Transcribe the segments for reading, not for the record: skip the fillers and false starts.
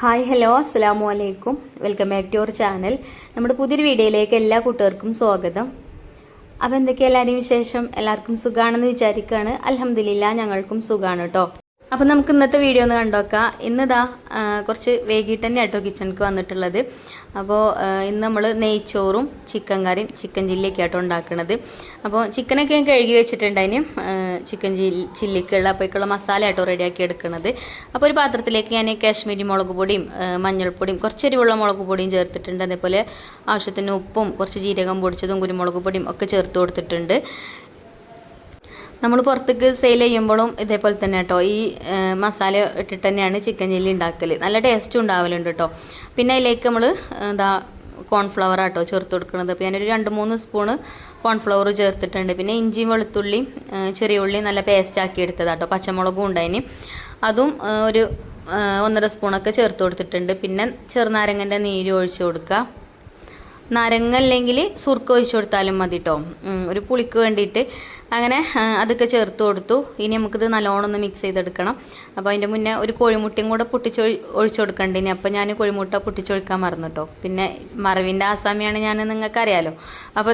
Hi hello അസ്സലാമു അലൈക്കും. Welcome back to our channel. നമ്മുടെ പുതിയൊരു വീഡിയോയിലേക്ക് എല്ലാ കൂട്ടുകാർക്കും സ്വാഗതം. അപ്പോൾ എന്തൊക്കെയാണ് എല്ലാവരെയും വിശേഷം? എല്ലാവർക്കും സുഖമാണെന്ന് വിചാരിക്കുകയാണ്. അൽഹംദുലില്ലാ ഞങ്ങൾക്കും സുഖമാണ് കേട്ടോ. അപ്പോൾ നമുക്ക് ഇന്നത്തെ വീഡിയോ ഒന്ന് കണ്ടോക്കാം. ഇന്നിതാ കുറച്ച് വൈകിട്ട് തന്നെ കേട്ടോ കിച്ചണിക്ക് വന്നിട്ടുള്ളത്. അപ്പോൾ ഇന്ന് നമ്മൾ നെയ്ച്ചോറും ചിക്കൻ കറിയും ചിക്കൻ ചില്ലിയൊക്കെ ആട്ടോ ഉണ്ടാക്കുന്നത്. അപ്പോൾ ചിക്കനൊക്കെ ഞാൻ കഴുകി വെച്ചിട്ടുണ്ട്. അതിന് ചിക്കൻ ചില്ലിക്കുള്ള അപ്പോഴേക്കുള്ള മസാല ആട്ടോ റെഡിയാക്കി എടുക്കുന്നത്. അപ്പോൾ ഒരു പാത്രത്തിലേക്ക് ഞാൻ കാശ്മീരി മുളക് പൊടിയും മഞ്ഞൾപ്പൊടിയും കുറച്ച് എരിവുള്ള മുളക് പൊടിയും ചേർത്തിട്ടുണ്ട്. അതേപോലെ ആവശ്യത്തിന് ഉപ്പും കുറച്ച് ജീരകം പൊടിച്ചതും കുരുമുളക് പൊടിയും ഒക്കെ ചേർത്ത് കൊടുത്തിട്ടുണ്ട്. നമ്മൾ പുറത്തേക്ക് സെയിൽ ചെയ്യുമ്പോഴും ഇതേപോലെ തന്നെ കേട്ടോ ഈ മസാല ഇട്ടിട്ട് തന്നെയാണ് ചിക്കൻ ചില്ലി ഉണ്ടാക്കൽ. നല്ല ടേസ്റ്റും ഉണ്ടാവലുണ്ട് കേട്ടോ. പിന്നെ അതിലേക്ക് നമ്മൾ കോൺഫ്ലവർ ആട്ടോ ചേർത്ത് കൊടുക്കുന്നത്. അപ്പോൾ ഞാനൊരു 2-3 സ്പൂണ് കോൺഫ്ലവർ ചേർത്തിട്ടുണ്ട്. പിന്നെ ഇഞ്ചിയും വെളുത്തുള്ളിയും ചെറിയ ഉള്ളി നല്ല പേസ്റ്റ് ആക്കി എടുത്തതാട്ടോ. പച്ചമുളകും ഉണ്ടായിന്, അതും ഒരു 1.5 സ്പൂണൊക്കെ ചേർത്ത് കൊടുത്തിട്ടുണ്ട്. പിന്നെ ചെറുനാരങ്ങൻ്റെ നീര് ഒഴിച്ച് കൊടുക്കുക. നാരങ്ങ അല്ലെങ്കിൽ സുർക്ക ഒഴിച്ച് കൊടുത്താലും മതി കേട്ടോ, ഒരു പുളിക്ക് വേണ്ടിയിട്ട്. അങ്ങനെ അതൊക്കെ ചേർത്ത് കൊടുത്തു. ഇനി നമുക്കിത് നല്ലോണം ഒന്ന് മിക്സ് ചെയ്തെടുക്കണം. അപ്പോൾ അതിൻ്റെ മുന്നേ ഒരു കോഴിമുട്ടയും കൂടെ ഒഴിച്ചു കൊടുക്കണ്ടിനി. അപ്പോൾ ഞാൻ കോഴിമുട്ട പൊട്ടിച്ചൊഴിക്കാൻ മറന്നു കേട്ടോ. പിന്നെ മറവിൻ്റെ ആസാമിയാണ് ഞാൻ, നിങ്ങൾക്കറിയാലോ. അപ്പോൾ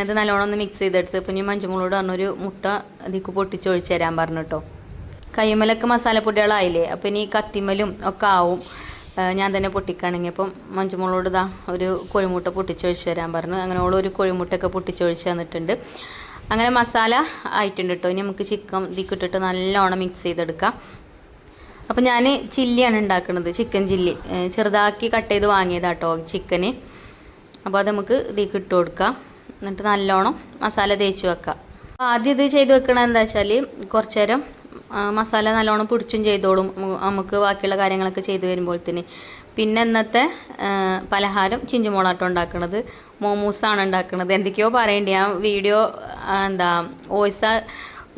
ഇത് നല്ലോണം ഒന്ന് മിക്സ് ചെയ്തെടുത്ത്. ഇപ്പം ഞാൻ മഞ്ജുമോളോട് പറഞ്ഞൊരു മുട്ട ഇതിക്ക് പൊട്ടിച്ചൊഴിച്ച് തരാൻ പറഞ്ഞു കേട്ടോ. കൈമലൊക്കെ മസാലപ്പൊടികളായില്ലേ, അപ്പോൾ ഇനി കത്തിമലും ഒക്കെ ആവും. ഞാൻ തന്നെ പൊട്ടിക്കുകയാണെങ്കിൽ അപ്പം മഞ്ജുമോളോട് ഒരു കോഴിമുട്ട പൊട്ടിച്ചൊഴിച്ച് തരാൻ പറഞ്ഞു. അങ്ങനെ ഒരു കോഴിമുട്ടയൊക്കെ പൊട്ടിച്ചൊഴിച്ച് തന്നിട്ടുണ്ട്. അങ്ങനെ മസാല ആയിട്ടുണ്ട് കേട്ടോ. ഇനി നമുക്ക് ചിക്കൻ ഇതിക്കിട്ടിട്ട് നല്ലോണം മിക്സ് ചെയ്തെടുക്കാം. അപ്പം ഞാൻ ചില്ലിയാണ് ഉണ്ടാക്കുന്നത്, ചിക്കൻ ചില്ലി ചെറുതാക്കി കട്ട് ചെയ്ത് വാങ്ങിയതാട്ടോ ചിക്കന്. അപ്പോൾ അത് നമുക്ക് ഇതിക്ക് ഇട്ട് കൊടുക്കാം. എന്നിട്ട് നല്ലോണം മസാല തേച്ച് വെക്കാം. ആദ്യം ഇത് ചെയ്ത് വെക്കണത് എന്താ വെച്ചാൽ കുറച്ച് നേരം മസാല നല്ലോണം പിടിച്ചും ചെയ്തോളും നമുക്ക് ബാക്കിയുള്ള കാര്യങ്ങളൊക്കെ ചെയ്ത് വരുമ്പോഴത്തേന്. പിന്നെ ഇന്നത്തെ പലഹാരം ചിഞ്ചുമോളാട്ടം ഉണ്ടാക്കുന്നത്, മോമോസാണ് ഉണ്ടാക്കുന്നത്. എന്തൊക്കെയോ പറയണ്ടേ, ആ വീഡിയോ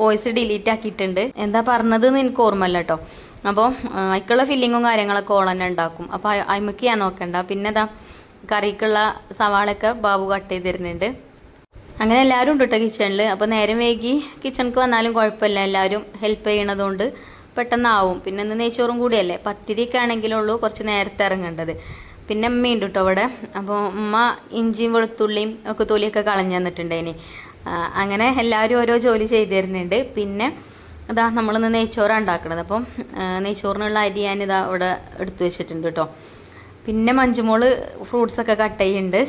വോയിസ് ഡിലീറ്റ് ആക്കിയിട്ടുണ്ട്. എന്താ പറഞ്ഞതെന്ന് എനിക്ക് ഓർമ്മല്ല കേട്ടോ. അപ്പോൾ അതിക്കുള്ള ഫില്ലിങ്ങും കാര്യങ്ങളൊക്കെ ഓൾ തന്നെ ഉണ്ടാക്കും. അപ്പോൾ അതിമക്ക് ഞാൻ നോക്കണ്ട. പിന്നെ കറിക്കുള്ള സവാളൊക്കെ ബാബു കട്ട് ചെയ്ത് തരുന്നുണ്ട്. അങ്ങനെ എല്ലാവരും ഉണ്ട് കേട്ടോ കിച്ചണിൽ. അപ്പോൾ നേരം വൈകി കിച്ചണിക്ക് വന്നാലും കുഴപ്പമില്ല, എല്ലാവരും ഹെൽപ്പ് ചെയ്യണതുകൊണ്ട് പെട്ടെന്നാവും. പിന്നെ ഇന്ന് നെയ്ച്ചോറും കൂടിയല്ലേ, പത്തിരിയൊക്കെ ആണെങ്കിലുള്ളൂ കുറച്ച് നേരത്തെ ഇറങ്ങേണ്ടത്. പിന്നെ ഉമ്മയുണ്ട് കേട്ടോ അവിടെ. അപ്പോൾ ഉമ്മ ഇഞ്ചിയും വെളുത്തുള്ളിയും ഒക്കെ തൊലിയൊക്കെ കളഞ്ഞു തന്നിട്ടുണ്ടേനി. അങ്ങനെ എല്ലാവരും ഓരോ ജോലി ചെയ്ത് തരുന്നുണ്ട്. പിന്നെ നമ്മളിന്ന് നെയ്ച്ചോറാണ് ഉണ്ടാക്കണത്. അപ്പം നെയ്ച്ചോറിനുള്ള അരി ഞാനിതാ ഇവിടെ എടുത്തു വെച്ചിട്ടുണ്ട് കേട്ടോ. പിന്നെ മഞ്ജുമോള് ഫ്രൂട്ട്സൊക്കെ കട്ട് ചെയ്യുന്നുണ്ട്.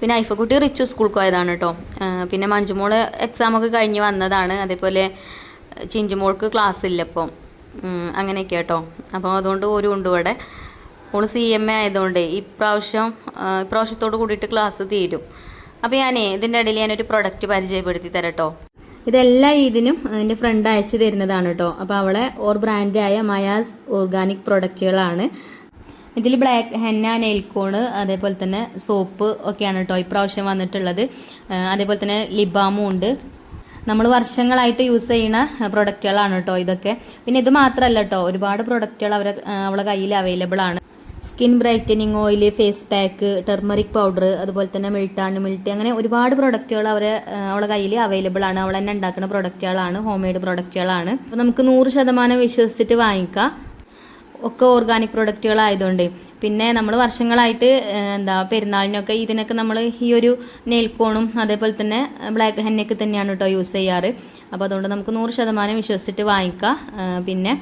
പിന്നെ ഐഫക്കുട്ടി റിച്ചു സ്കൂൾക്ക് പോയതാണ് കേട്ടോ. പിന്നെ മഞ്ജുമോള് എക്സാമൊക്കെ കഴിഞ്ഞ് വന്നതാണ്. അതേപോലെ ചിഞ്ചുമോൾക്ക് ക്ലാസ് ഇല്ല ഇപ്പം, അങ്ങനെയൊക്കെ കേട്ടോ. അപ്പോൾ അതുകൊണ്ട് ഒരു ഉണ്ട് ഇവിടെ. ഓള് CMA ആയതുകൊണ്ട് ഇപ്രാവശ്യത്തോട് കൂടിയിട്ട് ക്ലാസ് തീരും. അപ്പോൾ ഇതിൻ്റെ ഇടയിൽ ഞാനൊരു പ്രൊഡക്റ്റ് പരിചയപ്പെടുത്തി തരാം കേട്ടോ. ഇതെല്ലാം ഇതിനും എൻ്റെ ഫ്രണ്ട് അയച്ചു തരുന്നതാണ് കേട്ടോ. അപ്പോൾ അവളെ ബ്രാൻഡായ മയാസ് ഓർഗാനിക് പ്രൊഡക്റ്റുകളാണ്. ഇതിൽ ബ്ലാക്ക് ഹെന്ന, നെയിൽക്കോണ്, അതേപോലെ തന്നെ സോപ്പ് ഒക്കെയാണ് കേട്ടോ ഇപ്രാവശ്യം വന്നിട്ടുള്ളത്. അതേപോലെ തന്നെ ലിബാമും ഉണ്ട്. നമ്മൾ വർഷങ്ങളായിട്ട് യൂസ് ചെയ്യുന്ന പ്രൊഡക്റ്റുകളാണ് കേട്ടോ ഇതൊക്കെ. പിന്നെ ഇത് മാത്രമല്ല കേട്ടോ, ഒരുപാട് പ്രൊഡക്റ്റുകൾ അവളെ കയ്യിൽ അവൈലബിൾ ആണ്. Skin brightening oil, face pack, turmeric powder, അതുപോലെ തന്നെ മിൽട്ടി, അങ്ങനെ ഒരുപാട് പ്രൊഡക്റ്റുകൾ അവളെ കയ്യിൽ അവൈലബിൾ ആണ്. അവൾ തന്നെ ഉണ്ടാക്കുന്ന പ്രൊഡക്റ്റുകളാണ്, ഹോം മെയ്ഡ് പ്രൊഡക്റ്റുകളാണ്. അപ്പോൾ നമുക്ക് 100% വിശ്വസിച്ചിട്ട് വാങ്ങിക്കാം. ഒക്കെ ഓർഗാനിക് പ്രൊഡക്റ്റുകളായതുകൊണ്ട്. പിന്നെ നമ്മൾ വർഷങ്ങളായിട്ട് പെരുന്നാളിനൊക്കെ ഇതിനൊക്കെ നമ്മൾ ഈ ഒരു നെയിൽക്കോണും അതേപോലെ തന്നെ ബ്ലാക്ക് ഹെന്നയൊക്കെ തന്നെയാണ് കേട്ടോ യൂസ് ചെയ്യാറ്. അപ്പോൾ അതുകൊണ്ട് നമുക്ക് 100% വിശ്വസിച്ചിട്ട് വാങ്ങിക്കാം. പിന്നെ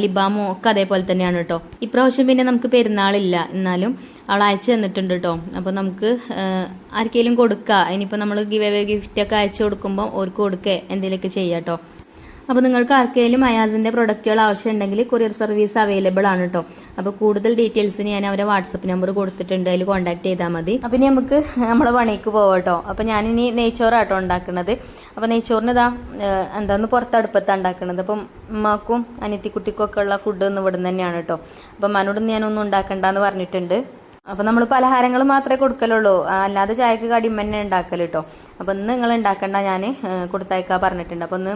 ലിബാമോ ഒക്കെ അതേപോലെ തന്നെയാണ് കേട്ടോ. ഇപ്രാവശ്യം പിന്നെ നമുക്ക് പെരുന്നാളില്ല, എന്നാലും അവൾ അയച്ചു തന്നിട്ടുണ്ട് കേട്ടോ. അപ്പോൾ നമുക്ക് ആർക്കെങ്കിലും കൊടുക്കുക. ഇനിയിപ്പോൾ നമ്മൾ ഗിവ് അവേ ഗിഫ്റ്റൊക്കെ അയച്ചു കൊടുക്കുമ്പോൾ അവർക്ക് കൊടുക്കുക എന്തെങ്കിലുമൊക്കെ ചെയ്യാം കേട്ടോ. അപ്പോൾ നിങ്ങൾക്ക് ആർക്കെങ്കിലും മയാസിൻ്റെ പ്രൊഡക്റ്റുകൾ ആവശ്യമുണ്ടെങ്കിൽ കൊറിയർ സർവീസ് അവൈലബിൾ ആണ് കേട്ടോ. അപ്പോൾ കൂടുതൽ ഡീറ്റെയിൽസിന് ഞാൻ അവരെ വാട്സപ്പ് നമ്പർ കൊടുത്തിട്ടുണ്ട്, അതിൽ കോൺടാക്ട് ചെയ്താൽ മതി. അപ്പോൾ ഇനി നമുക്ക് നമ്മളെ പണിക്ക് പോവാം കേട്ടോ. അപ്പോൾ ഞാനിനി നെയ്ച്ചോറാട്ടോ ഉണ്ടാക്കുന്നത്. അപ്പോൾ നെയ്ച്ചോറിന് എന്താന്ന് പുറത്തടുപ്പത്താണ് ഉണ്ടാക്കുന്നത്. അപ്പം ഉമ്മാക്കും അനിയത്തിക്കുട്ടിക്കും ഒക്കെ ഉള്ള ഫുഡ് ഒന്ന് ഇവിടെ തന്നെയാണ് കേട്ടോ. അപ്പം അമ്മനോട് ഞാനൊന്നും ഉണ്ടാക്കണ്ടെന്ന് പറഞ്ഞിട്ടുണ്ട്. അപ്പോൾ നമ്മൾ പലഹാരങ്ങൾ മാത്രമേ കൊടുക്കലുള്ളൂ, അല്ലാതെ ചായക്ക് കടിയും തന്നെ ഉണ്ടാക്കൽ കേട്ടോ. അപ്പോൾ ഇന്ന് നിങ്ങൾ ഉണ്ടാക്കണ്ട, ഞാൻ കൊടുത്തയക്കാൻ പറഞ്ഞിട്ടുണ്ട്. അപ്പോൾ ഒന്ന്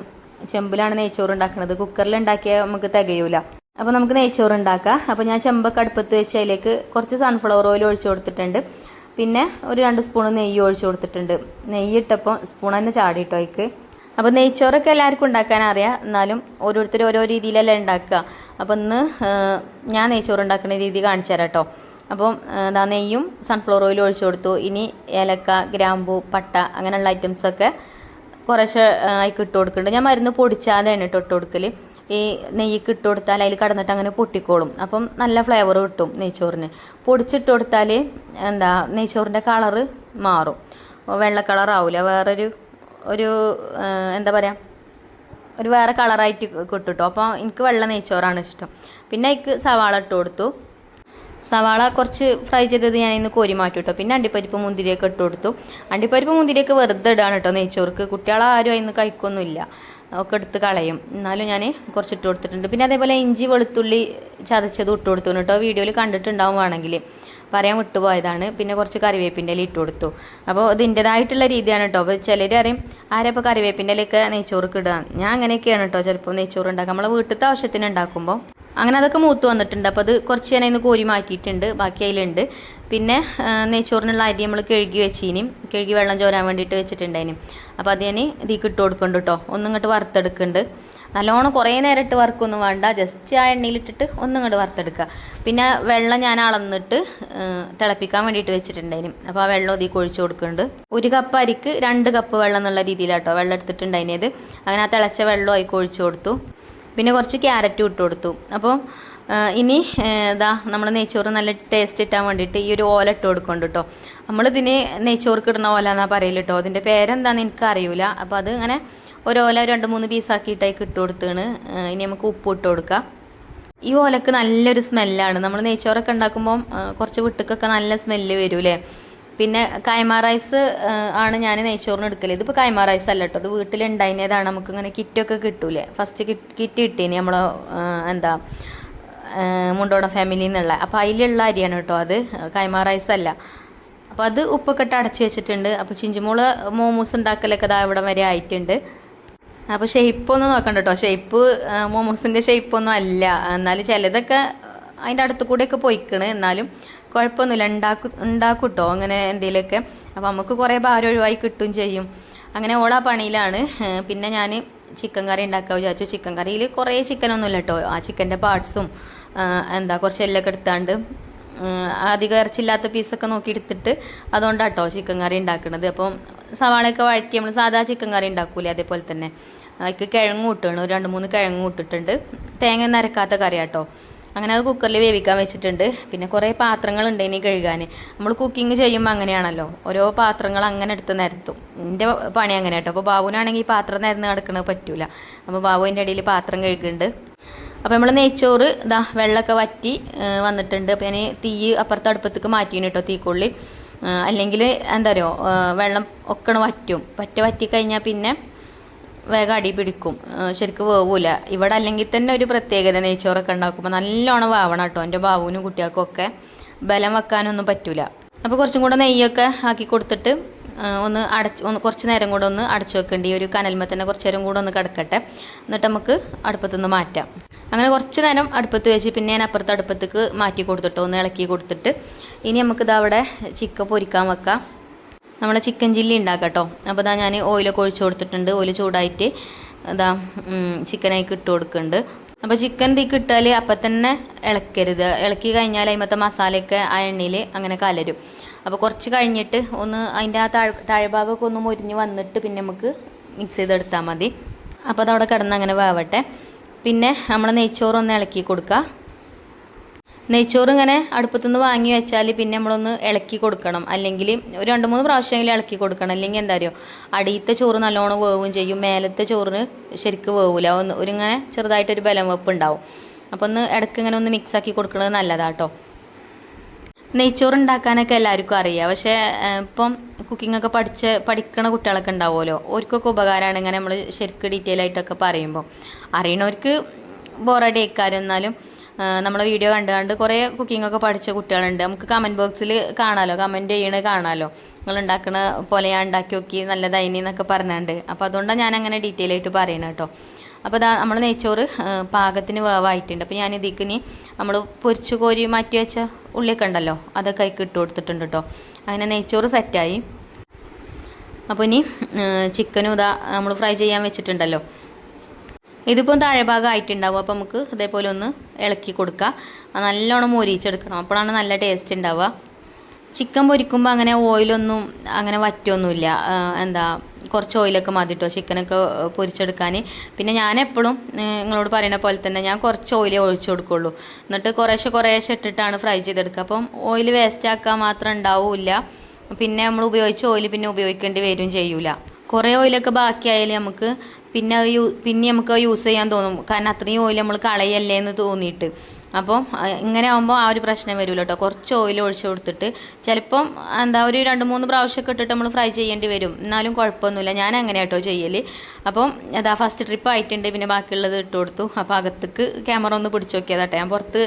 ചെമ്പിലാണ് നെയ്ച്ചോറ് ഉണ്ടാക്കുന്നത്, കുക്കറിൽ ഉണ്ടാക്കിയാൽ നമുക്ക് തികയൂല. അപ്പോൾ നമുക്ക് നെയ്ച്ചോറ് ഉണ്ടാക്കാം. അപ്പോൾ ഞാൻ ചെമ്പൊക്കെ അടുപ്പത്ത് വെച്ച് അതിലേക്ക് കുറച്ച് സൺഫ്ലവർ ഓയിൽ ഒഴിച്ചു കൊടുത്തിട്ടുണ്ട്. പിന്നെ ഒരു 2 സ്പൂൺ നെയ്യ് ഒഴിച്ചു കൊടുത്തിട്ടുണ്ട്. നെയ്യ് ഇട്ടപ്പോൾ സ്പൂൺ തന്നെ ചാടിയിട്ടോ അതിക്ക്. അപ്പോൾ നെയ്ച്ചോറൊക്കെ എല്ലാവർക്കും ഉണ്ടാക്കാൻ അറിയാം, എന്നാലും ഓരോരുത്തർ ഓരോ രീതിയിലല്ലേ ഉണ്ടാക്കുക. അപ്പോൾ ഇന്ന് ഞാൻ നെയ്ച്ചോറ് ഉണ്ടാക്കുന്ന രീതി കാണിച്ചു തരാം കേട്ടോ. അപ്പം എന്താ നെയ്യും സൺഫ്ലവർ ഓയിലും ഒഴിച്ചു കൊടുത്തു. ഇനി ഏലക്ക, ഗ്രാമ്പൂ, പട്ട അങ്ങനെയുള്ള ഐറ്റംസൊക്കെ കുറേശ്ശെ അതിലേക്ക് ഇട്ട് കൊടുക്കുന്നുണ്ട്. ഞാൻ മരുന്ന് പൊടിച്ചാതെയാണ് ഇട്ട് കൊടുക്കൽ. ഈ നെയ്യ്ക്ക് ഇട്ട് കൊടുത്താൽ അതിൽ കടന്നിട്ട് അങ്ങനെ പൊട്ടിക്കോളും. അപ്പം നല്ല ഫ്ലേവർ കിട്ടും നെയ്ച്ചോറിന്. പൊടിച്ചിട്ട് കൊടുത്താൽ എന്താ നെയ്ച്ചോറിൻ്റെ കളറ് മാറും, വെള്ള കളറാവില്ല, ഒരു എന്താ പറയുക, ഒരു വേറെ കളറായിട്ട് കിട്ടും കേട്ടോ. അപ്പോൾ എനിക്ക് വെള്ള നെയ്ച്ചോറാണ് ഇഷ്ടം. പിന്നെ അതിക്ക് സവാള ഇട്ട് കൊടുത്തു. സവാള കുറച്ച് ഫ്രൈ ചെയ്തത് ഞാൻ ഇന്ന് കോരി മാറ്റും കേട്ടോ. പിന്നെ അണ്ടിപ്പരിപ്പ് മുന്തിരിയൊക്കെ ഇട്ട് കൊടുത്തു. അണ്ടിപ്പരിപ്പ് മുന്തിരിയൊക്കെ വെറുതെ ഇടാണ് കേട്ടോ നെയ്ച്ചോർക്ക്. കുട്ടികളാരും അതിന് കഴിക്കൊന്നുമില്ല, ഒക്കെ എടുത്ത് കളയും. എന്നാലും ഞാൻ കുറച്ച് ഇട്ട് കൊടുത്തിട്ടുണ്ട്. പിന്നെ അതേപോലെ ഇഞ്ചി വെളുത്തുള്ളി ചതച്ചത് ഇട്ട് കൊടുത്തു കേട്ടോ. വീഡിയോയിൽ കണ്ടിട്ടുണ്ടാവും വേണമെങ്കിൽ, പറയാൻ വിട്ടുപോയതാണ്. പിന്നെ കുറച്ച് കറിവേപ്പിൻ്റെ ഇല ഇട്ട് കൊടുത്തു. അപ്പോൾ ഇതിൻ്റെതായിട്ടുള്ള രീതിയാണ് കേട്ടോ. അപ്പോൾ ചിലർ അറിയും ആരെപ്പോൾ കറിവേപ്പിൻ്റെ ഇലയൊക്കെ നെയ്ച്ചോർക്ക് ഇടുക. ഞാൻ അങ്ങനെയൊക്കെയാണ് കേട്ടോ ചിലപ്പോൾ നെയ്ച്ചോറ് ഉണ്ടാക്കുക, നമ്മളെ വീട്ടിലത്തെ ആവശ്യത്തിന് ഉണ്ടാക്കുമ്പോൾ. അങ്ങനെ അതൊക്കെ മൂത്ത് വന്നിട്ടുണ്ട്. അപ്പോൾ അത് കുറച്ച് ഞാൻ ഇന്ന് കോരി മാറ്റിയിട്ടുണ്ട്, ബാക്കി അതിലുണ്ട്. പിന്നെ നെയ്ച്ചോറിനുള്ള അരി നമ്മൾ കഴുകി വെച്ചിനും, കഴുകി വെള്ളം ചോരാൻ വേണ്ടിയിട്ട് വെച്ചിട്ടുണ്ടായിനും. അപ്പോൾ അത് ഞാൻ ഇതിലേക്ക് ഇട്ട് കൊടുക്കുന്നുണ്ട് കേട്ടോ. ഒന്നിങ്ങോട്ട് വറുത്തെടുക്കുന്നുണ്ട്. നല്ലോണം കുറേ നേരം ഇട്ട് വറുക്കൊന്നും വേണ്ട, ജസ്റ്റ് ആ എണ്ണയിലിട്ടിട്ട് ഒന്നിങ്ങോട്ട് വറുത്തെടുക്കുക. പിന്നെ വെള്ളം ഞാൻ അളന്നിട്ട് തിളപ്പിക്കാൻ വേണ്ടിയിട്ട് വെച്ചിട്ടുണ്ടായിനും. അപ്പോൾ ആ വെള്ളം ഇതിൽ ഒഴിച്ച് കൊടുക്കുന്നുണ്ട്. 1 കപ്പ് അരിക്ക് 2 കപ്പ് വെള്ളം എന്നുള്ള രീതിയിലാട്ടോ വെള്ളം എടുത്തിട്ടുണ്ടായിനത്. അങ്ങനെ ആ തിളച്ച വെള്ളം അതിൽ ഒഴിച്ച് കൊടുത്തു. പിന്നെ കുറച്ച് ക്യാരറ്റും ഇട്ട് കൊടുത്തു. അപ്പോൾ ഇനി ഇതാ നമ്മൾ നെയ്ച്ചോറ് നല്ല ടേസ്റ്റ് ഇട്ടാൻ വേണ്ടിയിട്ട് ഈ ഒരു ഓല ഇട്ട് കൊടുക്കുന്നുണ്ട് കേട്ടോ. നമ്മളിതിന് നെയ്ച്ചോർക്ക് ഇടുന്ന ഓല എന്നാണ് പറയല് കേട്ടോ. അതിൻ്റെ പേരെന്താണെന്ന് എനിക്ക് അറിയില്ല. അപ്പോൾ അത് ഇങ്ങനെ ഒരു ഓല 2-3 പീസാക്കിയിട്ടേക്ക് ഇട്ട് കൊടുത്താണ്. ഇനി നമുക്ക് ഉപ്പ് ഇട്ട് കൊടുക്കാം. ഈ ഓലക്ക് നല്ലൊരു സ്മെല്ലാണ്. നമ്മൾ നെയ്ച്ചോറൊക്കെ ഉണ്ടാക്കുമ്പോൾ കുറച്ച് വിട്ടുക്കൊക്കെ നല്ല സ്മെല്ല് വരൂലേ. പിന്നെ കൈമ റൈസ് ആണ് ഞാൻ നെയ്ച്ചോറിന് എടുക്കല്. ഇതിപ്പോൾ കൈമ റൈസ് അല്ല കേട്ടോ, അത് വീട്ടിലുണ്ടായിരുന്നതാണ്. നമുക്കിങ്ങനെ കിറ്റൊക്കെ കിട്ടൂലേ, ഫസ്റ്റ് കിറ്റ് കിട്ടീനി നമ്മൾ എന്താ മുണ്ടോട ഫാമിലിയിൽ നിന്നുള്ള. അപ്പോൾ അതിലുള്ള അരിയാണ് കേട്ടോ അത്, കൈമ റൈസ് അല്ല. അപ്പോൾ അത് ഉപ്പൊക്കെ ഇട്ട് അടച്ചു വെച്ചിട്ടുണ്ട്. അപ്പോൾ ചിഞ്ചുമോള് മോമോസ് ഉണ്ടാക്കലൊക്കെ ഇതാ ഇവിടെ വരെ ആയിട്ടുണ്ട്. അപ്പോൾ ഷേപ്പൊന്നും നോക്കണ്ട കേട്ടോ, ഷേപ്പ് മോമോസിൻ്റെ ഷേപ്പൊന്നും അല്ല. എന്നാലും ചിലതൊക്കെ അതിൻ്റെ അടുത്ത് കൂടെയൊക്കെ പോയിക്കണ്, എന്നാലും കുഴപ്പമൊന്നുമില്ല, ഉണ്ടാക്കും കേട്ടോ അങ്ങനെ എന്തെങ്കിലുമൊക്കെ. അപ്പോൾ നമുക്ക് കുറേ ഭാരം ഒഴിവായി കിട്ടുകയും ചെയ്യും. അങ്ങനെ ഓളാ പണിയിലാണ്. പിന്നെ ഞാൻ ചിക്കൻ കറി ഉണ്ടാക്കാൻ വിചാരിച്ചു. ചിക്കൻ കറിയിൽ കുറേ ചിക്കനൊന്നുമില്ല കേട്ടോ, ആ ചിക്കൻ്റെ പാർട്സും എന്താ കുറച്ച് എല്ലൊക്കെ എടുത്താണ്ട് അധികം ഇറച്ചില്ലാത്ത പീസൊക്കെ നോക്കി എടുത്തിട്ട് അതുകൊണ്ടാട്ടോ ചിക്കൻ കറി ഉണ്ടാക്കുന്നത്. അപ്പം സവാളയൊക്കെ വഴറ്റി നമ്മൾ സാധാ ചിക്കൻ കറി ഉണ്ടാക്കൂലേ അതേപോലെ തന്നെ അതിക്ക് കിഴങ്ങ് ഇട്ടാണ്, ഒരു 2-3 കിഴങ്ങ് ഇട്ടിട്ടുണ്ട്. തേങ്ങ നരക്കാത്ത കറി കേട്ടോ. അങ്ങനെ അത് കുക്കറിൽ വേവിക്കാൻ വെച്ചിട്ടുണ്ട്. പിന്നെ കുറേ പാത്രങ്ങളുണ്ട് ഇനി കഴുകാൻ. നമ്മൾ കുക്കിംഗ് ചെയ്യുമ്പോൾ അങ്ങനെയാണല്ലോ, ഓരോ പാത്രങ്ങൾ അങ്ങനെ എടുത്ത് നിരത്തും. എൻ്റെ പണി അങ്ങനെ കേട്ടോ. അപ്പോൾ ബാബുവിനാണെങ്കിൽ ഈ പാത്രം നിരന്ന് കിടക്കണത് പറ്റൂല. അപ്പോൾ ബാബുവിൻ്റെ ഇടയിൽ പാത്രം കഴുകുന്നുണ്ട്. അപ്പോൾ നമ്മൾ നെയ്ച്ചോറ് ഇതാ വെള്ളമൊക്കെ വറ്റി വന്നിട്ടുണ്ട്. അപ്പോൾ ഞാൻ തീ അപ്പുറത്തെ അടുപ്പത്തേക്ക് മാറ്റിയാണ് കേട്ടോ, തീക്കൊള്ളി. അല്ലെങ്കിൽ എന്താ പറയുക, വെള്ളം ഒക്കെ വറ്റും. വറ്റിക്കഴിഞ്ഞാൽ പിന്നെ വേഗം അടി പിടിക്കും, ശരിക്കും വേവൂല. ഇവിടെ അല്ലെങ്കിൽ തന്നെ ഒരു പ്രത്യേകത, നെയ്ച്ചോറൊക്കെ ഉണ്ടാക്കുമ്പോൾ നല്ലോണം വേവണം കേട്ടോ. എൻ്റെ ബാബുവിനും കുട്ടികൾക്കും ഒക്കെ ബലം വെക്കാനൊന്നും പറ്റൂല. അപ്പോൾ കുറച്ചും കൂടെ നെയ്യൊക്കെ ആക്കി കൊടുത്തിട്ട് ഒന്ന് കുറച്ച് നേരം കൂടെ ഒന്ന് അടച്ചു വെക്കേണ്ടി. ഒരു കനൽമ തന്നെ കുറച്ച് നേരം കൂടെ ഒന്ന് കിടക്കട്ടെ, എന്നിട്ട് നമുക്ക് അടുപ്പത്തുനിന്ന് മാറ്റാം. അങ്ങനെ കുറച്ച് നേരം അടുപ്പത്ത് വെച്ച് പിന്നെ ഞാൻ അപ്പുറത്തെ അടുപ്പത്തേക്ക് മാറ്റി കൊടുത്തിട്ടോ, ഒന്ന് ഇളക്കി കൊടുത്തിട്ട് ഇനി നമുക്കിത് അവിടെ ചിക്കൻ പൊരിക്കാൻ വെക്കാം. നമ്മളെ ചിക്കൻ ചില്ലി ഉണ്ടാക്കാം കേട്ടോ. അപ്പോൾ ഇതാ ഞാൻ ഓയിലൊക്കെ ഒഴിച്ച് കൊടുത്തിട്ടുണ്ട്. ഓയിൽ ചൂടായിട്ട് ഇതാ ചിക്കനായിക്ക് ഇട്ട് കൊടുക്കുന്നുണ്ട്. അപ്പോൾ ചിക്കൻ തീക്ക് ഇട്ടാൽ അപ്പം തന്നെ ഇളക്കരുത്. ഇളക്കി കഴിഞ്ഞാൽ അതിമത്തെ മസാലയൊക്കെ ആ എണ്ണയിൽ അങ്ങനെ കലരും. അപ്പോൾ കുറച്ച് കഴിഞ്ഞിട്ട് ഒന്ന് അതിൻ്റെ ആ താഴ്ഭാഗമൊക്കെ ഒന്ന് മുരിഞ്ഞ് വന്നിട്ട് പിന്നെ നമുക്ക് മിക്സ് ചെയ്തെടുത്താൽ മതി. അപ്പോൾ അതവിടെ കിടന്ന് അങ്ങനെ വേവട്ടെ. പിന്നെ നമ്മൾ നെയ്ച്ചോറൊന്ന് ഇളക്കി കൊടുക്കുക. നെയ്ച്ചോറ് ഇങ്ങനെ അടുപ്പത്തുനിന്ന് വാങ്ങി വെച്ചാൽ പിന്നെ നമ്മളൊന്ന് ഇളക്കി കൊടുക്കണം. അല്ലെങ്കിൽ ഒരു 2-3 പ്രാവശ്യമെങ്കിലും ഇളക്കി കൊടുക്കണം. അല്ലെങ്കിൽ എന്താ അറിയോ, അടിയത്തെ ചോറ് നല്ലോണം വേവും ചെയ്യും, മേലത്തെ ചോറിന് ശരിക്കും വേവില്ല. ഒരിങ്ങനെ ചെറുതായിട്ടൊരു ബലം വെപ്പ് ഉണ്ടാവും. അപ്പോൾ ഒന്ന് ഇടയ്ക്ക് ഇങ്ങനെ ഒന്ന് മിക്സാക്കി കൊടുക്കുന്നത് നല്ലതാട്ടോ. നെയ്ച്ചോറ് ഉണ്ടാക്കാനൊക്കെ എല്ലാവർക്കും അറിയാം. പക്ഷേ ഇപ്പം കുക്കിങ്ങൊക്കെ പഠിക്കണ കുട്ടികളൊക്കെ ഉണ്ടാവുമല്ലോ, അവർക്കൊക്കെ ഉപകാരമാണ് ഇങ്ങനെ നമ്മൾ ശരിക്കും ഡീറ്റെയിൽ ആയിട്ടൊക്കെ പറയുമ്പോൾ. അറിയണവർക്ക് ബോറടി ആയിക്കാരും. എന്നാലും നമ്മളെ വീഡിയോ കണ്ട് കുറേ കുക്കിങ്ങൊക്കെ പഠിച്ച കുട്ടികളുണ്ട്. നമുക്ക് കമൻറ്റ് ബോക്സിൽ കാണാമല്ലോ, കമൻറ്റ് ചെയ്യണത് കാണാമല്ലോ, നിങ്ങൾ ഉണ്ടാക്കണ പോലെ ഞാൻ ഉണ്ടാക്കി നോക്കി നല്ലതായിനി എന്നൊക്കെ പറഞ്ഞുണ്ട്. അപ്പോൾ അതുകൊണ്ടാണ് ഞാൻ അങ്ങനെ ഡീറ്റെയിൽ ആയിട്ട് പറയണം കേട്ടോ. അപ്പോൾ ഇതാ നമ്മൾ നെയ്ച്ചോറ് പാകത്തിന് വേവായിട്ടുണ്ട്. അപ്പോൾ ഞാൻ ഇതിന് നമ്മൾ പൊരിച്ചു കോരി മാറ്റി വെച്ച ഉള്ളിയൊക്കെ ഉണ്ടല്ലോ, അതൊക്കെ അതിൽ ഇട്ട് കൊടുത്തിട്ടുണ്ട് കേട്ടോ. അങ്ങനെ നെയ്ച്ചോറ് സെറ്റായി. അപ്പോൾ ഇനി ചിക്കനും ഇതാ നമ്മൾ ഫ്രൈ ചെയ്യാൻ വെച്ചിട്ടുണ്ടല്ലോ, ഇതിപ്പോൾ താഴെ ഭാഗം ആയിട്ടുണ്ടാവും. അപ്പോൾ നമുക്ക് ഇതേപോലെ ഒന്ന് ഇളക്കി കൊടുക്കുക. നല്ലോണം മൊരിച്ചെടുക്കണം, അപ്പോഴാണ് നല്ല ടേസ്റ്റ് ഉണ്ടാവുക. ചിക്കൻ പൊരിക്കുമ്പോൾ അങ്ങനെ ഓയിലൊന്നും അങ്ങനെ വറ്റൊന്നുമില്ല. കുറച്ച് ഓയിലൊക്കെ മതി കേട്ടോ ചിക്കനൊക്കെ പൊരിച്ചെടുക്കാൻ. പിന്നെ ഞാൻ എപ്പോഴും നിങ്ങളോട് പറയുന്ന പോലെ തന്നെ ഞാൻ കുറച്ച് ഓയിലേ ഒഴിച്ചു കൊടുക്കുള്ളൂ. എന്നിട്ട് കുറേശ്ശെ ഇട്ടിട്ടാണ് ഫ്രൈ ചെയ്തെടുക്കുക. അപ്പം ഓയിൽ വേസ്റ്റ് ആക്കാൻ മാത്രം ഉണ്ടാവില്ല. പിന്നെ നമ്മൾ ഉപയോഗിച്ച ഓയിൽ പിന്നെ ഉപയോഗിക്കേണ്ടി വരും ചെയ്യൂല. കുറേ ഓയിലൊക്കെ ബാക്കിയായാലും നമുക്ക് പിന്നെ നമുക്ക് യൂസ് ചെയ്യാൻ തോന്നും, കാരണം അത്രയും ഓയിൽ നമ്മൾ കളയല്ലേ എന്ന് തോന്നിയിട്ട്. അപ്പം ഇങ്ങനെ ആകുമ്പോൾ ആ ഒരു പ്രശ്നം വരില്ല കേട്ടോ. കുറച്ച് ഓയിൽ ഒഴിച്ച് കൊടുത്തിട്ട് ചിലപ്പം ഒരു 2-3 പ്രാവശ്യമൊക്കെ ഇട്ടിട്ട് നമ്മൾ ഫ്രൈ ചെയ്യേണ്ടി വരും, എന്നാലും കുഴപ്പമൊന്നുമില്ല. ഞാൻ അങ്ങനെ കേട്ടോ ചെയ്യൽ. അപ്പം ഫസ്റ്റ് ട്രിപ്പ് ആയിട്ടുണ്ട്, പിന്നെ ബാക്കിയുള്ളത് ഇട്ട് കൊടുത്തു. അപ്പോൾ അകത്തേക്ക് ക്യാമറ ഒന്ന് പിടിച്ച് നോക്കിയതാട്ടെ, ഞാൻ പുറത്ത്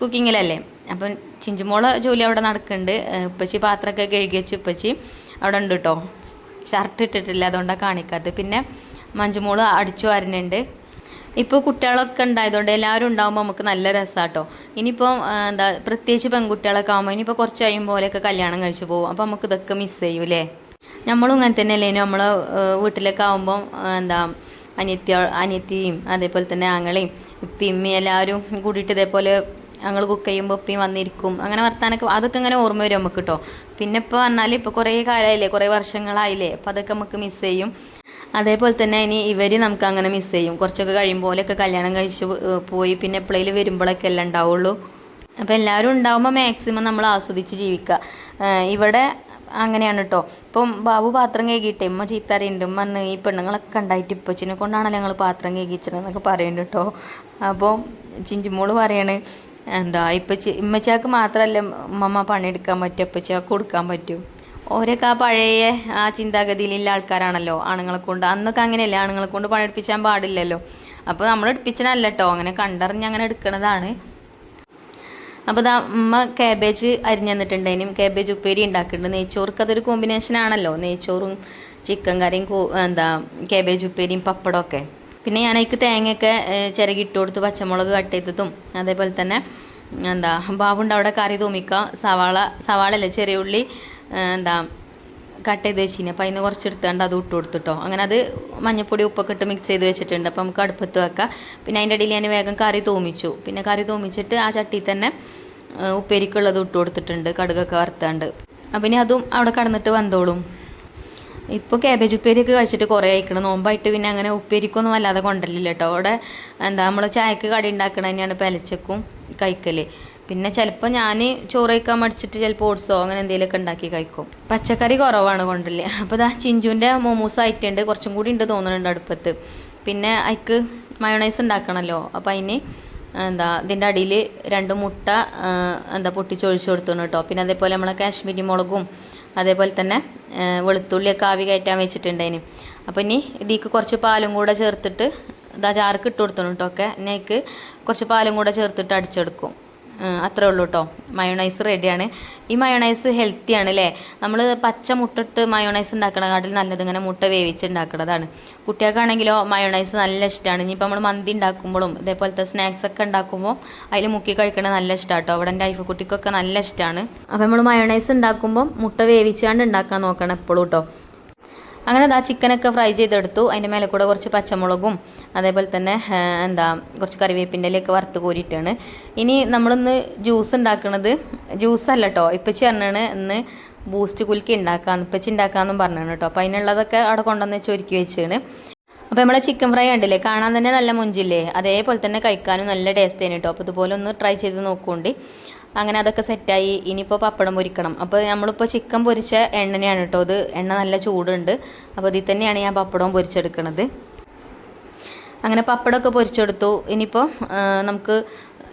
കുക്കിങ്ങിലല്ലേ. അപ്പം ചിഞ്ചുമോളെ ജോലി അവിടെ നടക്കുന്നുണ്ട്. ഉപ്പച്ചി പാത്രമൊക്കെ കഴുകി വെച്ച് ഉപ്പച്ചി അവിടെ ഉണ്ട് കേട്ടോ. ഷർട്ട് ഇട്ടിട്ടില്ല, അതുകൊണ്ടാണ് കാണിക്കാത്തത്. പിന്നെ മഞ്ജുമോള് അടിച്ചു വരുന്നുണ്ട്. ഇപ്പോൾ കുട്ടികളൊക്കെ ഉണ്ടായതുകൊണ്ട് എല്ലാവരും ഉണ്ടാകുമ്പോൾ നമുക്ക് നല്ല രസമാട്ടോ. ഇനിയിപ്പോൾ പ്രത്യേകിച്ച് പെൺകുട്ടികളൊക്കെ ആകുമ്പോൾ ഇനിയിപ്പോൾ കുറച്ച് കഴിയുമ്പോഴൊക്കെ കല്യാണം കഴിച്ച് പോകും. അപ്പോൾ നമുക്ക് ഇതൊക്കെ മിസ് ചെയ്യൂലേ. നമ്മളും ഇങ്ങനെ തന്നെ അല്ലേ, നമ്മളെ വീട്ടിലൊക്കെ ആകുമ്പോൾ അനിയത്തിയും അതേപോലെ തന്നെ ആങ്ങളെയും ഇപ്പിയും എല്ലാവരും കൂടിയിട്ട് ഇതേപോലെ ഞങ്ങൾ കുക്ക് ചെയ്യുമ്പോൾ ഉപ്പയും വന്നിരിക്കും, അങ്ങനെ വർത്താനൊക്കെ അതൊക്കെ ഇങ്ങനെ ഓർമ്മ വരും നമുക്ക് കേട്ടോ. പിന്നെ ഇപ്പോൾ പറഞ്ഞാൽ ഇപ്പോൾ കുറേ കാലമായില്ലേ, കുറേ വർഷങ്ങളായില്ലേ, അപ്പോൾ അതൊക്കെ നമുക്ക് മിസ് ചെയ്യും. അതേപോലെ തന്നെ ഇനി ഇവർ നമുക്ക് അങ്ങനെ മിസ് ചെയ്യും. കുറച്ചൊക്കെ കഴിയുമ്പോഴൊക്കെ കല്യാണം കഴിച്ച് പോയി പിന്നെ എപ്പോഴേലും വരുമ്പോഴൊക്കെ എല്ലാം ഉണ്ടാവുള്ളൂ. അപ്പോൾ എല്ലാവരും ഉണ്ടാകുമ്പോൾ മാക്സിമം നമ്മൾ ആസ്വദിച്ച് ജീവിക്കുക. ഇവിടെ അങ്ങനെയാണ് കേട്ടോ. ഇപ്പം ബാബു പാത്രം കേകിയിട്ടേ ഉമ്മ ചീത്തറിയുണ്ട്, ഉമ്മ ഈ പെണ്ണുങ്ങളൊക്കെ ഉണ്ടായിട്ട് ഇപ്പച്ചിനെ കൊണ്ടാണല്ലോ ഞങ്ങൾ പാത്രം കേകിച്ചതെന്നൊക്കെ പറയുന്നുണ്ട് കേട്ടോ. അപ്പോൾ ചിഞ്ചുമോള് പറയാണ് ഇമ്മച്ചാക്ക് മാത്രമല്ല ഉമ്മ പണിയെടുക്കാൻ പറ്റും, ഇപ്പച്ചാക്ക് കൊടുക്കാൻ പറ്റും. ഓരൊക്കെ ആ പഴയ ആ ചിന്താഗതിയിലുള്ള ആൾക്കാരാണല്ലോ. ആണുങ്ങളെ കൊണ്ട് അന്നൊക്കെ അങ്ങനെയല്ലേ, ആണുങ്ങളെ കൊണ്ട് പണിയെടുപ്പിച്ചാൻ പാടില്ലല്ലോ. അപ്പോൾ നമ്മൾ എടുപ്പിച്ചനല്ല കേട്ടോ, അങ്ങനെ കണ്ടറിഞ്ഞ് അങ്ങനെ എടുക്കണതാണ്. അപ്പോൾ ഉമ്മ കാബേജ് അരിഞ്ഞു തന്നിട്ടുണ്ടെങ്കിലും കാബേജ് ഉപ്പേരി ഉണ്ടാക്കുന്നുണ്ട്. നെയ്ച്ചോർക്ക് അതൊരു കോമ്പിനേഷൻ ആണല്ലോ, നെയ്ച്ചോറും ചിക്കൻ കറിയും കാബേജ് ഉപ്പേരിയും പപ്പടമൊക്കെ. പിന്നെ ഞാനതിക്ക് തേങ്ങയൊക്കെ ചിരകിട്ട് കൊടുത്ത് പച്ചമുളക് കട്ട് ചെയ്തതും അതേപോലെ തന്നെ ബാബുണ്ട് അവിടെ കറി തൂമിക്കുക. സവാളല്ലേ ചെറിയ ഉള്ളി കട്ട് ചെയ്ത് വെച്ചിന്, അപ്പോൾ അതിന് കുറച്ചെടുത്തുകൊണ്ട് അത് ഇട്ട് കൊടുത്തിട്ടോ. അങ്ങനെ അത് മഞ്ഞപ്പൊടി ഉപ്പൊക്കെ ഇട്ട് മിക്സ് ചെയ്ത് വെച്ചിട്ടുണ്ട്. അപ്പോൾ നമുക്ക് അടുപ്പത്ത് വെക്കാം. പിന്നെ അതിൻ്റെ ഇടയിൽ ഞാൻ വേഗം കറി തൂമിച്ചു. പിന്നെ കറി തൂമിച്ചിട്ട് ആ ചട്ടിയിൽ തന്നെ ഉപ്പേരിക്കുള്ളത് ഇട്ട് കൊടുത്തിട്ടുണ്ട്, കടുകൊക്കെ വറുത്താണ്ട്. അപ്പം ഇനി അതും അവിടെ കടന്നിട്ട് വന്നോളും. ഇപ്പോൾ കാബേജ് ഉപ്പേരിയൊക്കെ കഴിച്ചിട്ട് കുറേ ആയിക്കണം, നോമ്പായിട്ട് പിന്നെ അങ്ങനെ ഉപ്പേരിക്കൊന്നും വല്ലാതെ കൊണ്ടല്ലില്ല കേട്ടോ. അവിടെ നമ്മൾ ചായക്ക് കടി ഉണ്ടാക്കണ തന്നെയാണ് പെലച്ചക്കും കഴിക്കൽ. പിന്നെ ചിലപ്പോൾ ഞാൻ ചോറ് കഴിക്കാൻ മടിച്ചിട്ട് ചിലപ്പോൾ ഓട്സോ അങ്ങനെ എന്തെങ്കിലുമൊക്കെ ഉണ്ടാക്കി കഴിക്കും. പച്ചക്കറി കുറവാണ് കൊണ്ടില്ല. അപ്പോൾ ചിഞ്ചുവിൻ്റെ മോമോസ് ആയിട്ടുണ്ട്, കുറച്ചും കൂടി ഉണ്ട് തോന്നുന്നുണ്ട് അടുപ്പത്ത്. പിന്നെ അതിക്ക് മയോണൈസ് ഉണ്ടാക്കണമല്ലോ, അപ്പോൾ അതിന് ഇതിൻ്റെ അടിയിൽ 2 മുട്ട പൊട്ടിച്ചൊഴിച്ച് കൊടുത്തു കേട്ടോ. പിന്നെ അതേപോലെ നമ്മളെ കാശ്മീരി മുളകും അതേപോലെ തന്നെ വെളുത്തുള്ളിയൊക്കെ ആവി കയറ്റാൻ വെച്ചിട്ടുണ്ടതിന്. അപ്പോൾ ഇനി ഇതിക്ക് കുറച്ച് പാലും കൂടെ ചേർത്തിട്ട് ജാർക്ക് ഇട്ട് കൊടുത്തു കേട്ടോ. ഒക്കെ ഇനി അതിക്ക് കുറച്ച് പാലും കൂടെ ചേർത്തിട്ട് അടിച്ചെടുക്കും. അത്രേ ഉള്ളൂ കേട്ടോ. മയോണൈസ് റെഡിയാണ്. ഈ മയോണൈസ് ഹെൽത്തിയാണ് അല്ലേ. നമ്മൾ പച്ച മുട്ട ഇട്ട് മയോണൈസ് ഉണ്ടാക്കണക്കാട്ടിൽ നല്ലത് ഇങ്ങനെ മുട്ട വേവിച്ച് ഉണ്ടാക്കുന്നതാണ്. കുട്ടികൾക്കാണെങ്കിലോ മയോണൈസ് നല്ല ഇഷ്ടമാണ്. ഇനിയിപ്പോൾ നമ്മൾ മന്തി ഉണ്ടാക്കുമ്പോഴും ഇതേപോലത്തെ സ്നാക്സ് ഒക്കെ ഉണ്ടാക്കുമ്പോൾ അതിൽ മുക്കി കഴിക്കണത് നല്ല ഇഷ്ടമാണ് കേട്ടോ. അവിടെ എൻ്റെ ഐഫ് കുട്ടിക്കൊക്കെ നല്ല ഇഷ്ടമാണ്. അപ്പോൾ നമ്മൾ മയോണൈസ് ഉണ്ടാക്കുമ്പോൾ മുട്ട വേവിച്ചാണ്ട് ഉണ്ടാക്കാൻ നോക്കണം എപ്പോഴും കേട്ടോ. അങ്ങനെ ചിക്കനൊക്കെ ഫ്രൈ ചെയ്തെടുത്തു. അതിൻ്റെ മേലെ കൂടെ കുറച്ച് പച്ചമുളകും അതേപോലെ തന്നെ കുറച്ച് കറിവേപ്പിൻ്റെ ഇലയൊക്കെ വറുത്ത് കോരിയിട്ടാണ്. ഇനി നമ്മളിന്ന് ജ്യൂസ് ഉണ്ടാക്കുന്നത് ജ്യൂസല്ല കേട്ടോ. ഇപ്പച്ചി പറഞ്ഞാണ് ഇന്ന് ബൂസ്റ്റ് കുലുക്കി ഉണ്ടാക്കാമെന്ന്, ഇപ്പച്ചി ഉണ്ടാക്കാമെന്നും പറഞ്ഞാണ് കേട്ടോ. അപ്പോൾ അതിനുള്ളതൊക്കെ അവിടെ കൊണ്ടുവന്ന് ചൊരുക്കി വെച്ചാണ്. അപ്പോൾ നമ്മളെ ചിക്കൻ ഫ്രൈ കണ്ടില്ലേ, കാണാൻ തന്നെ നല്ല മുഞ്ചില്ലേ, അതേപോലെ തന്നെ കഴിക്കാനും നല്ല ടേസ്റ്റ് ആണ് കേട്ടോ. അപ്പോൾ ഇതുപോലെ ഒന്ന് ട്രൈ ചെയ്ത് നോക്കുകൊണ്ട് അങ്ങനെ അതൊക്കെ സെറ്റായി. ഇനിയിപ്പോൾ പപ്പടം പൊരിക്കണം. അപ്പോൾ നമ്മളിപ്പോൾ ചിക്കൻ പൊരിച്ച എണ്ണയാണ് കേട്ടോ ഇത്. എണ്ണ നല്ല ചൂടുണ്ട്. അപ്പോൾ ഇതിൽ തന്നെയാണ് ഞാൻ പപ്പടവും പൊരിച്ചെടുക്കണത്. അങ്ങനെ പപ്പടമൊക്കെ പൊരിച്ചെടുത്തു. ഇനിയിപ്പോൾ നമുക്ക്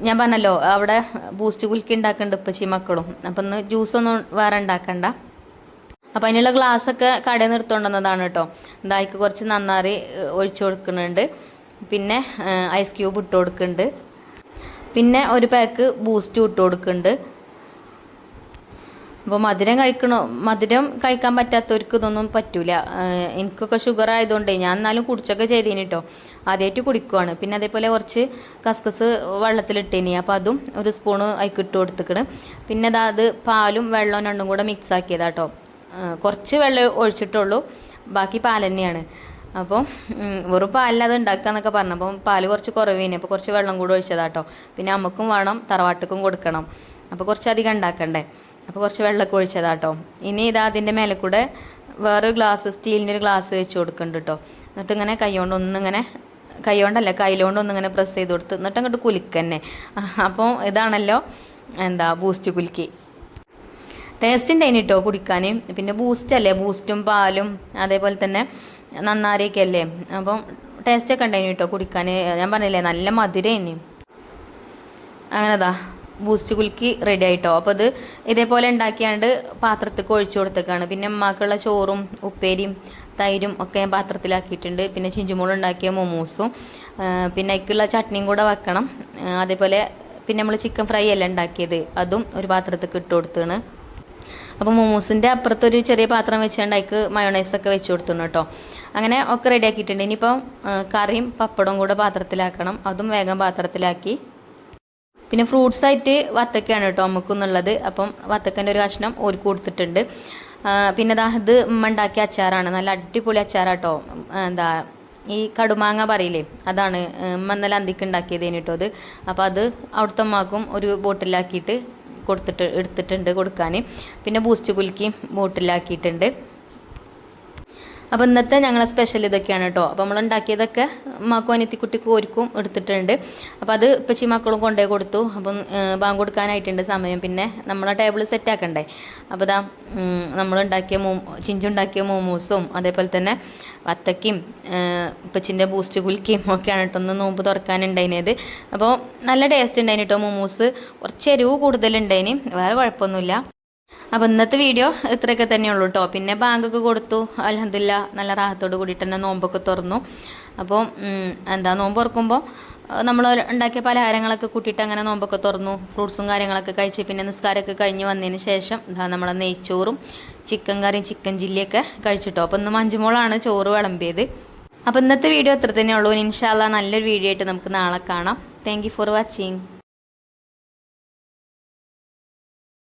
ഞാൻ പറഞ്ഞല്ലോ അവിടെ ബൂസ്റ്റ് കുലുക്കി ഉണ്ടാക്കുന്നുണ്ട് ഇപ്പച്ചി മക്കളും. അപ്പം ഇന്ന് ജ്യൂസൊന്നും വേറെ ഉണ്ടാക്കണ്ട. അപ്പോൾ അതിനുള്ള ഗ്ലാസ്സൊക്കെ കടയിൽ നിന്ന് എടുത്തുകൊണ്ടുവന്നതാണ് കേട്ടോ. ഇതായിക്ക് കുറച്ച് നന്നാറി ഒഴിച്ചു കൊടുക്കുന്നുണ്ട്. പിന്നെ ഐസ് ക്യൂബ് ഇട്ട് കൊടുക്കുന്നുണ്ട്. പിന്നെ ഒരു പാക്ക് ബൂസ്റ്റ് ഇട്ട് കൊടുക്കുന്നുണ്ട്. അപ്പോൾ മധുരം കഴിക്കാൻ പറ്റാത്തവർക്ക് ഇതൊന്നും പറ്റൂല. എനിക്കൊക്കെ ഷുഗർ ആയതുകൊണ്ട് ഞാൻ എന്നാലും കുടിച്ചൊക്കെ ചെയ്തേനി കേട്ടോ. ആദ്യമായിട്ട് കുടിക്കുവാണ്. പിന്നെ അതേപോലെ കുറച്ച് കസ്കസ് വെള്ളത്തിലിട്ടേനി. അപ്പോൾ അതും ഒരു സ്പൂണ് അതിക്ക് ഇട്ട് കൊടുത്തിക്കണ്. പിന്നെ അത് പാലും വെള്ളവും രണ്ടും കൂടെ മിക്സ് ആക്കിയതാട്ടോ. കുറച്ച് വെള്ളം ഒഴിച്ചിട്ടുള്ളൂ. ബാക്കി പാൽ തന്നെയാണ്. അപ്പോൾ വെറും പാലിലത് ഉണ്ടാക്കുക എന്നൊക്കെ പറഞ്ഞു. അപ്പം പാല് കുറച്ച് കുറവേനെ, അപ്പോൾ കുറച്ച് വെള്ളം കൂടെ ഒഴിച്ചതാട്ടോ. പിന്നെ അമ്മക്കും വേണം, തറവാട്ടിക്കും കൊടുക്കണം, അപ്പോൾ കുറച്ചധികം ഉണ്ടാക്കണ്ടേ, അപ്പോൾ കുറച്ച് വെള്ളമൊക്കെ ഒഴിച്ചതാട്ടോ. ഇനി ഇതാ അതിൻ്റെ മേലെ കൂടെ വേറൊരു ഗ്ലാസ്, സ്റ്റീലിൻ്റെ ഒരു ഗ്ലാസ് വെച്ച് കൊടുക്കുന്നുണ്ട് കേട്ടോ. എന്നിട്ട് ഇങ്ങനെ കൈകൊണ്ടൊന്നിങ്ങനെ പ്രസ് ചെയ്ത് കൊടുത്ത് എന്നിട്ട് അങ്ങോട്ട് കുലുക്കന്നെ. അപ്പോൾ ഇതാണല്ലോ ബൂസ്റ്റ് കുലുക്കി. ടേസ്റ്റ് ഉണ്ടായിന് കേട്ടോ കുടിക്കാൻ. പിന്നെ ബൂസ്റ്റ് അല്ലേ, ബൂസ്റ്റും പാലും അതേപോലെ തന്നെ നന്നാരിയൊക്കെ അല്ലേ, അപ്പം ടേസ്റ്റൊക്കെ ഉണ്ടായിന് കേട്ടോ കുടിക്കാൻ. ഞാൻ പറഞ്ഞില്ലേ നല്ല മധുരേനി. അങ്ങനെതാ ബൂസ്റ്റ് കുലുക്കി റെഡി ആയിട്ടോ. അപ്പോൾ ഇത് ഇതേപോലെ ഉണ്ടാക്കിയാണ്ട് പാത്രത്തിൽ ഒഴിച്ചു കൊടുത്തേക്കാണ്. പിന്നെ അമ്മക്കുള്ള ചോറും ഉപ്പേരിയും തൈരും ഒക്കെ ഞാൻ പാത്രത്തിലാക്കിയിട്ടുണ്ട്. പിന്നെ ചിഞ്ചുമോൾ ഉണ്ടാക്കിയ മൊമോസും പിന്നെ അതിലേക്കുള്ള ചട്നിയും കൂടെ വെക്കണം. അതേപോലെ പിന്നെ നമ്മൾ ചിക്കൻ ഫ്രൈ അല്ല ഉണ്ടാക്കിയത്, അതും ഒരു പാത്രത്തിൽ ഇട്ട് കൊടുത്താണ്. അപ്പോൾ മൊമോസിൻ്റെ അപ്പുറത്തൊരു ചെറിയ പാത്രം വെച്ചുകൊണ്ട് അതിക്ക് മയോണൈസൊക്കെ വെച്ച് കൊടുത്തുന്നു കേട്ടോ. അങ്ങനെ ഒക്കെ റെഡി ആക്കിയിട്ടുണ്ട്. ഇനിയിപ്പോൾ കറിയും പപ്പടവും കൂടെ പാത്രത്തിലാക്കണം, അതും വേഗം പാത്രത്തിലാക്കി. പിന്നെ ഫ്രൂട്ട്സ് ആയിട്ട് വത്തക്കയാണ് കേട്ടോ നമുക്കെന്നുള്ളത്. അപ്പം വത്തക്കൻ്റെ ഒരു കഷ്ണം ഓർക്ക് കൊടുത്തിട്ടുണ്ട്. പിന്നെ ഇത് ഉമ്മ ഉണ്ടാക്കിയ അച്ചാറാണ്, നല്ല അടിപൊളി അച്ചാറാട്ടോ. ഈ കടുമാങ്ങ പറയില്ലേ, അതാണ് ഉമ്മ ഇന്നലെ അന്തിക്ക് ഉണ്ടാക്കിയതേന് കേട്ടോ അത്. അപ്പോൾ അത് അവിടുത്തെ ഉമ്മാക്കും ഒരു ബോട്ടിലാക്കിയിട്ട് എടുത്തിട്ടുണ്ട് കൊടുക്കാൻ. പിന്നെ ബൂസ്റ്റ് കുലുക്കി ബോട്ടിലാക്കിയിട്ടുണ്ട്. അപ്പോൾ ഇന്നത്തെ ഞങ്ങളെ സ്പെഷ്യൽ ഇതൊക്കെയാണ് കേട്ടോ. അപ്പോൾ നമ്മൾ ഉണ്ടാക്കിയതൊക്കെ ഉമ്മാക്കും അനിയത്തിക്കുട്ടിക്കും ഓർക്കും എടുത്തിട്ടുണ്ട്. അപ്പോൾ അത് ഇപ്പച്ചി മക്കളും കൊണ്ടുപോയി കൊടുത്തു. അപ്പം ബാങ്ക് കൊടുക്കാനായിട്ടുണ്ട് സമയം. പിന്നെ നമ്മളെ ടേബിൾ സെറ്റാക്കണ്ടേ. അപ്പോൾ നമ്മളുണ്ടാക്കിയ ചിഞ്ചുണ്ടാക്കിയ മോമോസും അതേപോലെ തന്നെ വത്തക്കയും ഇപ്പച്ചിൻ്റെ ബൂസ്റ്റ് കുലുക്കിയും ഒക്കെയാണ് കേട്ടോ ഒന്ന് നോമ്പ് തുറക്കാനുണ്ടായിനത്. അപ്പോൾ നല്ല ടേസ്റ്റ് ഉണ്ടായിന് കേട്ടോ. മോമോസ് കുറച്ച് എരിവ് കൂടുതലുണ്ടായിന്, വേറെ കുഴപ്പമൊന്നുമില്ല. അപ്പോൾ ഇന്നത്തെ വീഡിയോ ഇത്രയൊക്കെ തന്നെയുള്ളൂ കേട്ടോ. പിന്നെ ബാങ്കൊക്കെ കൊടുത്തു, അൽഹംദുലില്ലാ നല്ല റാഹത്തോട് കൂടിയിട്ട് തന്നെ നോമ്പൊക്കെ തുറന്നു. അപ്പോൾ നോമ്പ് തുറക്കുമ്പോൾ നമ്മൾ ഉണ്ടാക്കിയ പലഹാരങ്ങളൊക്കെ കൂട്ടിയിട്ട് അങ്ങനെ നോമ്പൊക്കെ തുറന്നു. ഫ്രൂട്ട്സും കാര്യങ്ങളൊക്കെ കഴിച്ച് പിന്നെ നിസ്കാരമൊക്കെ കഴിഞ്ഞ് വന്നതിന് ശേഷം നമ്മളെ നെയ്ച്ചോറും ചിക്കൻ കറിയും ചിക്കൻ ചില്ലിയൊക്കെ കഴിച്ചിട്ടോ. അപ്പോൾ ഇന്ന് മഞ്ജുമോളാണ് ചോറ് വിളമ്പിയത്. അപ്പോൾ ഇന്നത്തെ വീഡിയോ ഇത്ര തന്നെയുള്ളൂ. ഇൻഷാ അല്ലാഹ് നല്ലൊരു വീഡിയോ ആയിട്ട് നമുക്ക് നാളെ കാണാം. Thank you for watching.